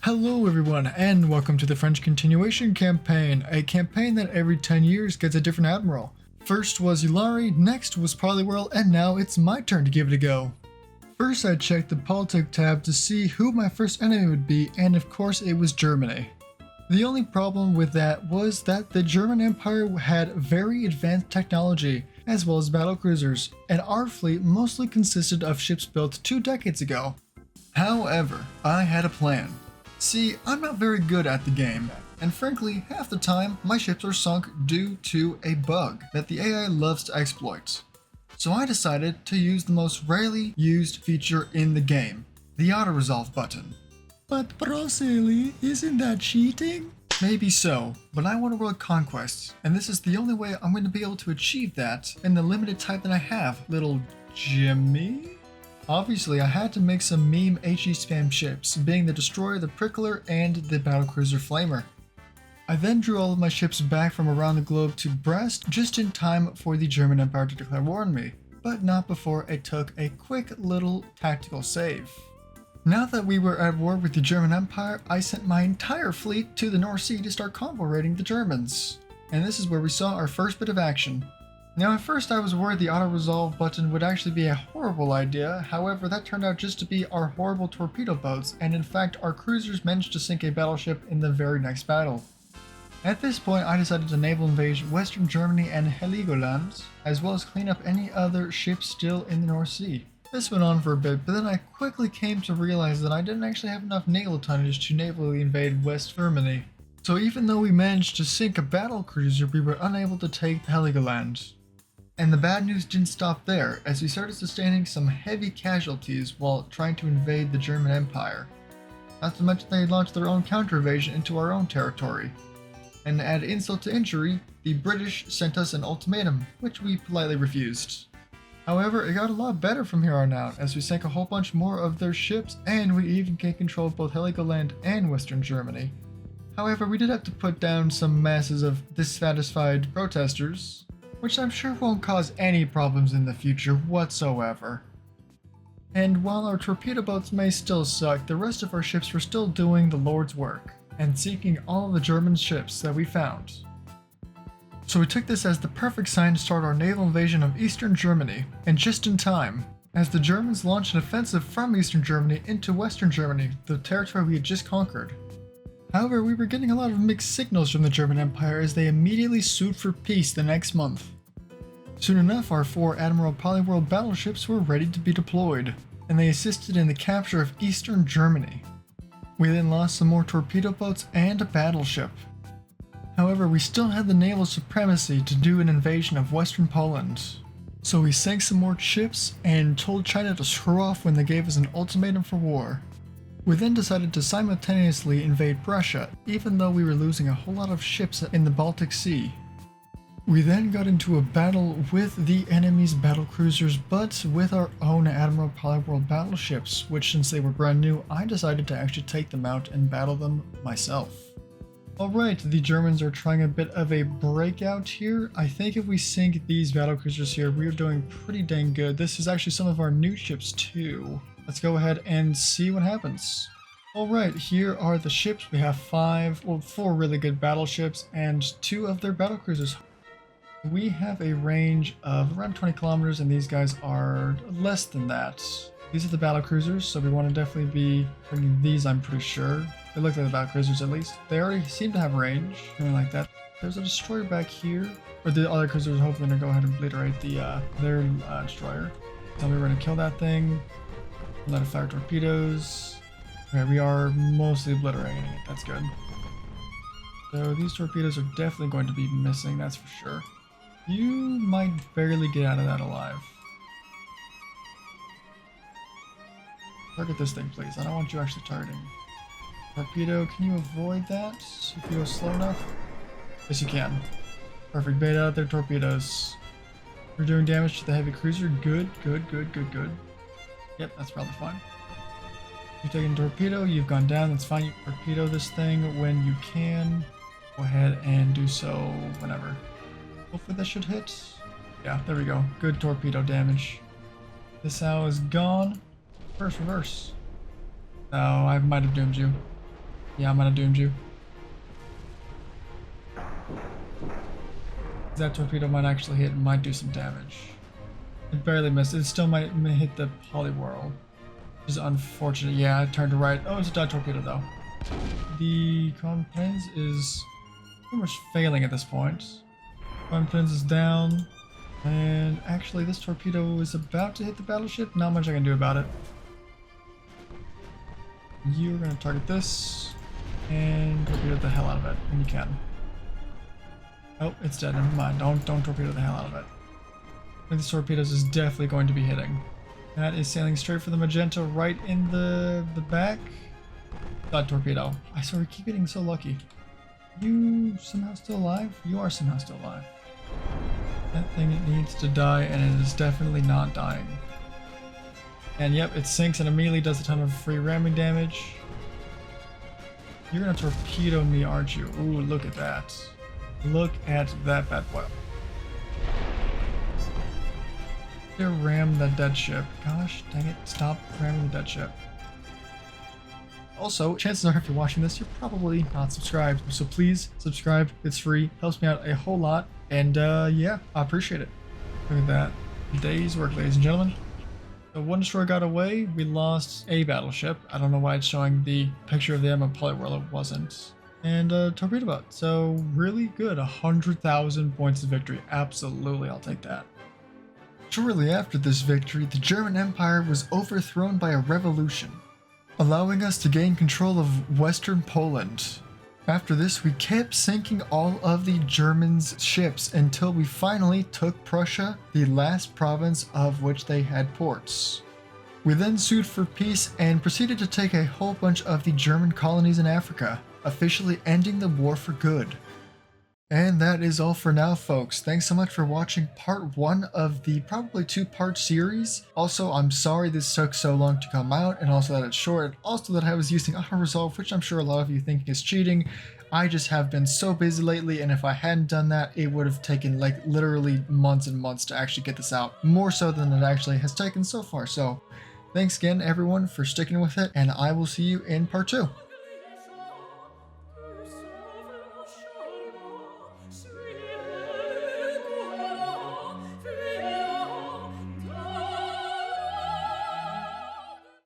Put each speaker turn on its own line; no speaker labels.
Hello everyone, and welcome to the French Continuation Campaign, a campaign that every 10 years gets a different admiral. First was Ilari, next was Poliwhirl, and now it's my turn to give it a go. First I checked the Politic tab to see who my first enemy would be, and of course it was Germany. The only problem with that was that the German Empire had very advanced technology, as well as battlecruisers, and our fleet mostly consisted of ships built 2 decades ago. However, I had a plan. See, I'm not very good at the game, and frankly, half the time, my ships are sunk due to a bug that the AI loves to exploit. So I decided to use the most rarely used feature in the game, the auto-resolve button. But BroSilly, isn't that cheating? Maybe so, but I want a world conquest, and this is the only way I'm going to be able to achieve that in the limited time that I have, little Jimmy? Obviously, I had to make some meme HE spam ships, being the Destroyer, the Prickler, and the Battlecruiser Flamer. I then drew all of my ships back from around the globe to Brest just in time for the German Empire to declare war on me, but not before I took a quick little tactical save. Now that we were at war with the German Empire, I sent my entire fleet to the North Sea to start combo raiding the Germans. And this is where we saw our first bit of action. Now at first I was worried the auto-resolve button would actually be a horrible idea, however that turned out just to be our horrible torpedo boats, and in fact our cruisers managed to sink a battleship in the very next battle. At this point I decided to naval invade Western Germany and Heligoland, as well as clean up any other ships still in the North Sea. This went on for a bit, but then I quickly came to realize that I didn't actually have enough naval tonnage to navally invade West Germany. So even though we managed to sink a battle cruiser, we were unable to take Heligoland. And the bad news didn't stop there, as we started sustaining some heavy casualties while trying to invade the German Empire. Not to mention they launched their own counter-invasion into our own territory. And to add insult to injury, the British sent us an ultimatum, which we politely refused. However, it got a lot better from here on out, as we sank a whole bunch more of their ships, and we even gained control of both Heligoland and Western Germany. However, we did have to put down some masses of dissatisfied protesters, which I'm sure won't cause any problems in the future whatsoever. And while our torpedo boats may still suck, the rest of our ships were still doing the Lord's work, and sinking all of the German ships that we found. So we took this as the perfect sign to start our naval invasion of Eastern Germany, and just in time, as the Germans launched an offensive from Eastern Germany into Western Germany, the territory we had just conquered. However, we were getting a lot of mixed signals from the German Empire as they immediately sued for peace the next month. Soon enough, our 4 Admiral Poliwhirl battleships were ready to be deployed, and they assisted in the capture of Eastern Germany. We then lost some more torpedo boats and a battleship. However, we still had the naval supremacy to do an invasion of Western Poland. So we sank some more ships and told China to screw off when they gave us an ultimatum for war. We then decided to simultaneously invade Russia, even though we were losing a whole lot of ships in the Baltic Sea. We then got into a battle with the enemy's battlecruisers, but with our own Admiral Poliwhirl battleships, which since they were brand new, I decided to actually take them out and battle them myself. Alright, the Germans are trying a bit of a breakout here. I think if we sink these battlecruisers here, we are doing pretty dang good. This is actually some of our new ships too. Let's go ahead and see what happens. Alright, here are the ships. We have 4 really good battleships and 2 of their battlecruisers. We have a range of around 20 kilometers, and these guys are less than that. These are the battlecruisers, so we want to definitely be bringing these, I'm pretty sure. They look like the battlecruisers at least. They already seem to have range, something like that. There's a destroyer back here, or the other cruisers are hoping to go ahead and obliterate their destroyer. So we're going to kill that thing, let it fire torpedoes. Okay, we are mostly obliterating it, that's good. So these torpedoes are definitely going to be missing, that's for sure. You might barely get out of that alive. Target this thing, please. I don't want you actually targeting. Torpedo, can you avoid that if you go slow enough? Yes, you can. Perfect. Bait out their torpedoes. We're doing damage to the heavy cruiser. Good, good, good, good, good. Yep, that's probably fine. You've taken a torpedo, you've gone down, that's fine. You torpedo this thing when you can. Go ahead and do so whenever. Hopefully that should hit. Yeah, there we go. Good torpedo damage. This owl is gone. Reverse. Oh, I might have doomed you. Yeah, I'm gonna doom you. That torpedo might actually hit and might do some damage. It barely missed. It still might hit the polyworld. Which is unfortunate. Yeah, it turned to right. Oh, it's a dot torpedo though. The common planes is pretty much failing at this point. Common planes is down. And actually this torpedo is about to hit the battleship. Not much I can do about it. You're gonna target this and torpedo the hell out of it when you can. Oh, it's dead. Never mind. Don't torpedo the hell out of it. I think this torpedoes is definitely going to be hitting. That is sailing straight for the magenta, right in the back. Dot torpedo. I swear we keep getting so lucky. You somehow still alive? You are somehow still alive. That thing needs to die, and it is definitely not dying. And yep, it sinks and immediately does a ton of free ramming damage. You're gonna torpedo me, aren't you? Ooh, look at that. Look at that bad boy. They rammed that dead ship. Gosh dang it, stop ramming the dead ship. Also, chances are if you're watching this, you're probably not subscribed. So please subscribe, it's free, helps me out a whole lot. And yeah, I appreciate it. Look at that. Day's work, ladies and gentlemen. So one destroyer got away, we lost a battleship. I don't know why it's showing the picture of them on Polyworld, it wasn't. And torpedo boat. So really good, 100,000 points of victory. Absolutely, I'll take that. Shortly after this victory, the German Empire was overthrown by a revolution, allowing us to gain control of Western Poland. After this, we kept sinking all of the Germans' ships until we finally took Prussia, the last province of which they had ports. We then sued for peace and proceeded to take a whole bunch of the German colonies in Africa, officially ending the war for good. And that is all for now, folks. Thanks so much for watching part 1 of the probably 2-part series. Also, I'm sorry this took so long to come out, and also that it's short, also that I was using auto-resolve, which I'm sure a lot of you think is cheating. I just have been so busy lately, and if I hadn't done that, it would have taken like literally months and months to actually get this out. More so than it actually has taken so far. So thanks again, everyone, for sticking with it, and I will see you in part 2.